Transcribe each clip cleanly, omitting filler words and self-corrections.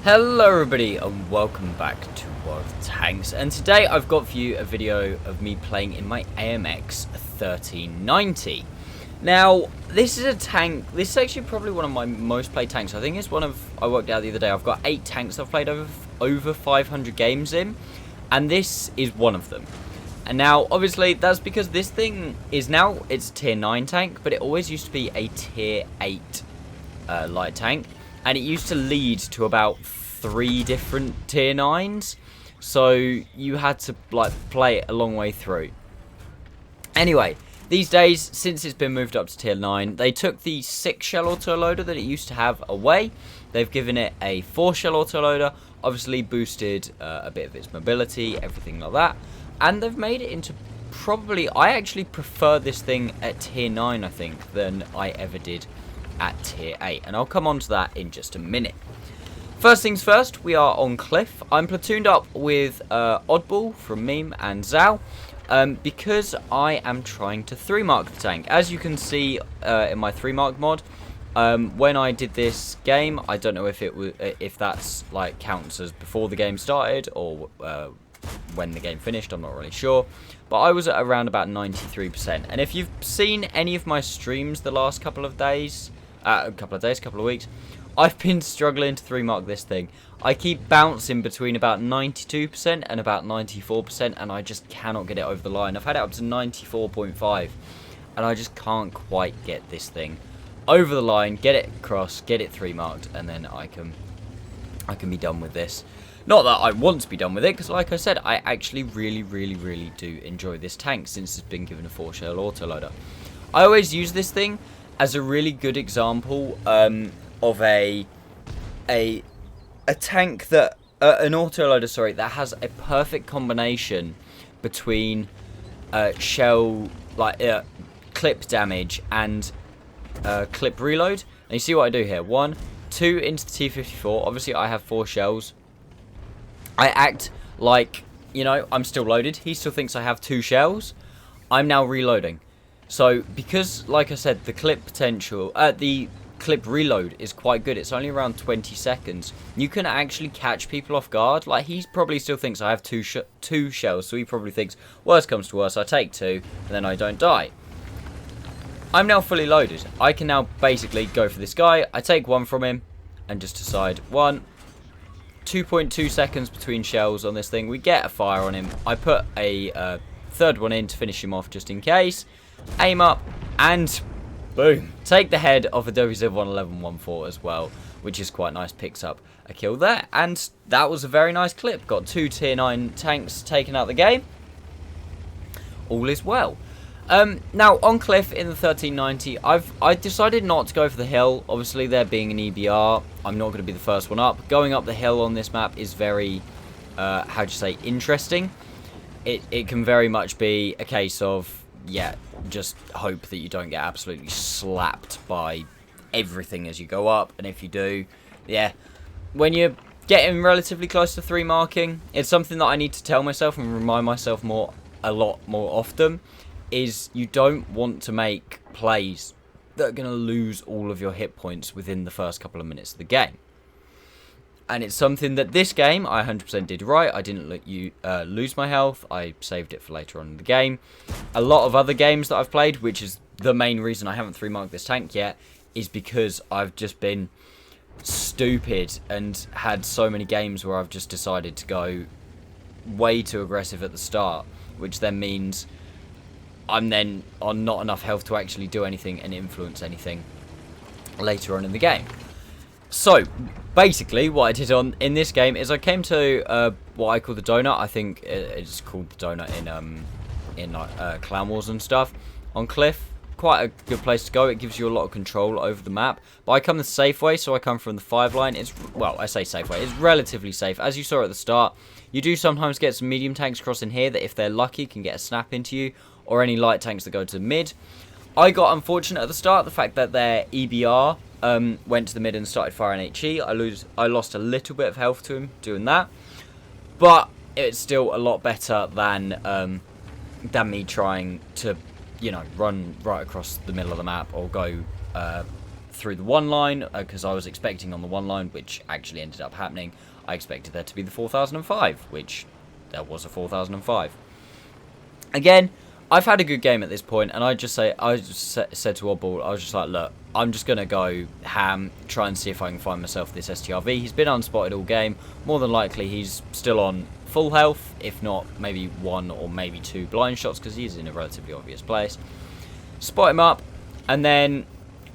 Hello everybody and welcome back to World of Tanks, and today I've got for you a video of me playing in my AMX 1390. Now this is a tank, this is actually probably one of my most played tanks. I think it's one of, I worked out the other day, I've got 8 tanks I've played over 500 games in, and this is one of them. And now obviously that's because this thing is now, it's a tier 9 tank, but it always used to be a tier 8 light tank. And it used to lead to about 3 different tier 9s. So you had to like play it a long way through. Anyway, these days, since it's been moved up to tier 9, they took the 6 shell autoloader that it used to have away. They've given it a 4 shell autoloader, obviously boosted a bit of its mobility, everything like that. And they've made it into probably, I actually prefer this thing at tier 9, I think, than I ever did at tier 8, and I'll come on to that in just a minute. First things first, we are on Cliff. I'm platooned up with Oddball from Meme and Zhao because I am trying to 3-mark the tank. As you can see in my 3-mark mod, when I did this game, I don't know if it was, if that's like counts as before the game started or when the game finished, I'm not really sure, but I was at around about 93%. And if you've seen any of my streams the last couple of weeks, I've been struggling to 3-mark this thing. I keep bouncing between about 92% and about 94%, and I just cannot get it over the line. I've had it up to 94.5, and I just can't quite get this thing over the line, get it across, get it 3-marked, and then I can be done with this. Not that I want to be done with it, because like I said, I actually really do enjoy this tank since it's been given a 4-shell autoloader. I always use this thing as a really good example of a tank that, an autoloader, sorry, that has a perfect combination between shell, like clip damage and clip reload. And you see what I do here, 1, 2 into the T-54, obviously I have 4 shells. I act like, you know, I'm still loaded. He still thinks I have 2 shells. I'm now reloading. So, because, like I said, the clip potential, the clip reload is quite good. It's only around 20 seconds. You can actually catch people off guard. Like, he probably still thinks I have two shells. So he probably thinks, worst comes to worst, I take 2, and then I don't die. I'm now fully loaded. I can now basically go for this guy. I take 1 from him, and just decide 2.2 seconds between shells on this thing. We get a fire on him. I put a third one in to finish him off just in case. Aim up and boom. Take the head of a WZ-111-14 as well, which is quite nice. Picks up a kill there. And that was a very nice clip. Got 2 tier 9 tanks taken out the game. All is well. Now on Cliff in the 1390, I decided not to go for the hill. Obviously there being an EBR, I'm not going to be the first one up. Going up the hill on this map is very, how do you say, interesting. It can very much be a case of, yeah, just hope that you don't get absolutely slapped by everything as you go up. And if you do, yeah, when you're getting relatively close to 3-marking, it's something that I need to tell myself and remind myself a lot more often. Is you don't want to make plays that are going to lose all of your hit points within the first couple of minutes of the game. And it's something that this game I 100% did right. I didn't let you lose my health. I saved it for later on in the game. A lot of other games that I've played, which is the main reason I haven't 3-marked this tank yet, is because I've just been stupid and had so many games where I've just decided to go way too aggressive at the start, which then means I'm then on not enough health to actually do anything and influence anything later on in the game. So, basically, what I did in this game is I came to what I call the donut. I think it's called the donut in Clan Wars and stuff. On Cliff, quite a good place to go. It gives you a lot of control over the map. But I come the safe way, so I come from the 5 line. It's, well, I say safe way. It's relatively safe. As you saw at the start, you do sometimes get some medium tanks crossing here that, if they're lucky, can get a snap into you, or any light tanks that go to the mid. I got unfortunate at the start, the fact that their EBR went to the mid and started firing HE. I lost a little bit of health to him doing that, but it's still a lot better than me trying to, you know, run right across the middle of the map or go through the one line, because I was expecting on the one line, which actually ended up happening. I expected there to be the 4005, which there was a 4005. Again, I've had a good game at this point, and I just said to Oddball, I was just like, look, I'm just going to go ham, try and see if I can find myself this STRV. He's been unspotted all game. More than likely, he's still on full health, if not maybe 1 or maybe 2 blind shots, because he's in a relatively obvious place. Spot him up, and then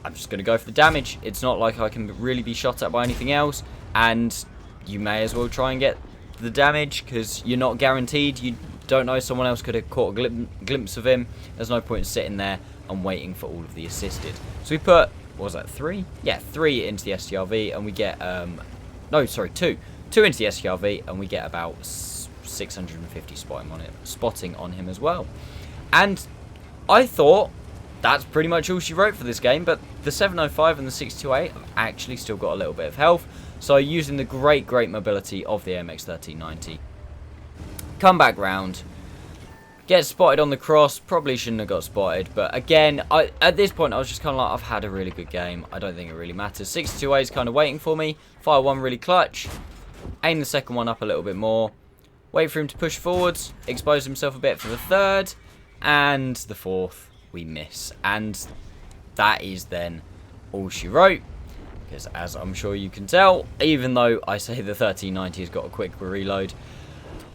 I'm just going to go for the damage. It's not like I can really be shot at by anything else, and you may as well try and get the damage, because you're not guaranteed. You don't know, someone else could have caught a glimpse of him. There's no point in sitting there and waiting for all of the assisted. So we put, what was that, 3? Yeah, 3 into the STRV, and we get, no, sorry, 2. 2 into the STRV, and we get about 650 spotting on him as well. And I thought that's pretty much all she wrote for this game, but the 705 and the 628 have actually still got a little bit of health. So using the great mobility of the AMX 1390, come back round, get spotted on the cross. Probably shouldn't have got spotted, but again, at this point I was just kind of like, I've had a really good game. I don't think it really matters. 628 is kind of waiting for me. Fire one really clutch. Aim the second one up a little bit more. Wait for him to push forwards. Expose himself a bit for the third. And the fourth, we miss. And that is then all she wrote. Because as I'm sure you can tell, even though I say the 1390 has got a quick reload,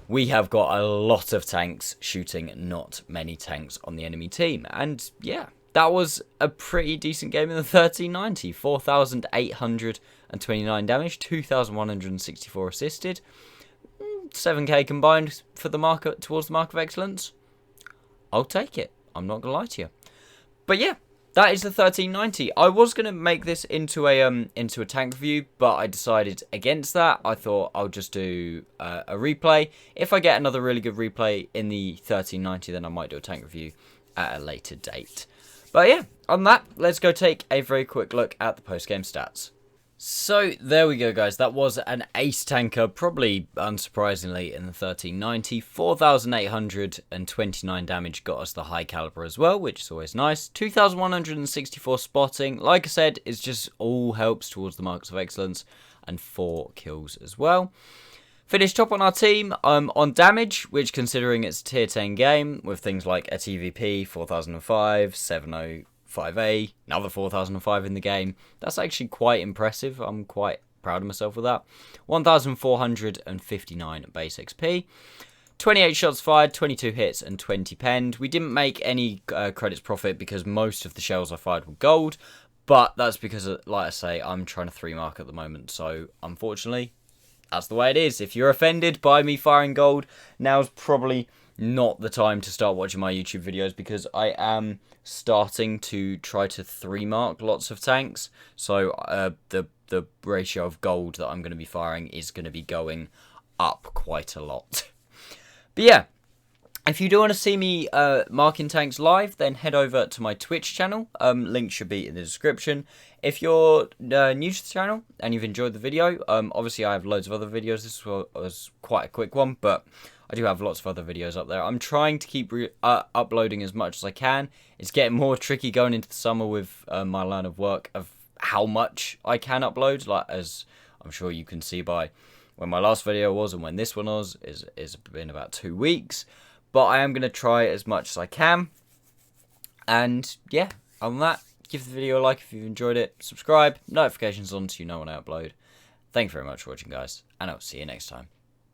we have got a lot of tanks shooting not many tanks on the enemy team. And yeah, that was a pretty decent game in the 1390. 4,829 damage, 2,164 assisted, 7k combined for the mark towards the mark of excellence. I'll take it. I'm not going to lie to you. But yeah, that is the 1390. I was going to make this into a tank review, but I decided against that. I thought I'll just do a replay. If I get another really good replay in the 1390, then I might do a tank review at a later date. But yeah, on that, let's go take a very quick look at the post-game stats. So there we go, guys. That was an ace tanker, probably unsurprisingly in the 1390. 4,829 damage got us the high caliber as well, which is always nice. 2,164 spotting. Like I said, it's just all helps towards the marks of excellence, and 4 kills as well. Finished top on our team on damage, which considering it's a tier 10 game with things like a TVP, 4005, 705A, another 4005 in the game. That's actually quite impressive. I'm quite proud of myself with that. 1,459 base XP. 28 shots fired, 22 hits, and 20 penned. We didn't make any credits profit because most of the shells I fired were gold. But that's because, like I say, I'm trying to 3-mark at the moment. So, unfortunately, that's the way it is. If you're offended by me firing gold, now's probably not the time to start watching my YouTube videos, because I am starting to try to 3-mark lots of tanks. So the ratio of gold that I'm going to be firing is going to be going up quite a lot. But yeah, if you do want to see me marking tanks live, then head over to my Twitch channel. Link should be in the description. If you're new to the channel and you've enjoyed the video, obviously I have loads of other videos. This was quite a quick one, but I do have lots of other videos up there. I'm trying to keep uploading as much as I can. It's getting more tricky going into the summer with my line of work of how much I can upload. Like, as I'm sure you can see by when my last video was and when this one was, is been about 2 weeks. But I am going to try as much as I can. And yeah, on that, give the video a like if you've enjoyed it. Subscribe, notifications on so you know when I upload. Thank you very much for watching, guys, and I'll see you next time.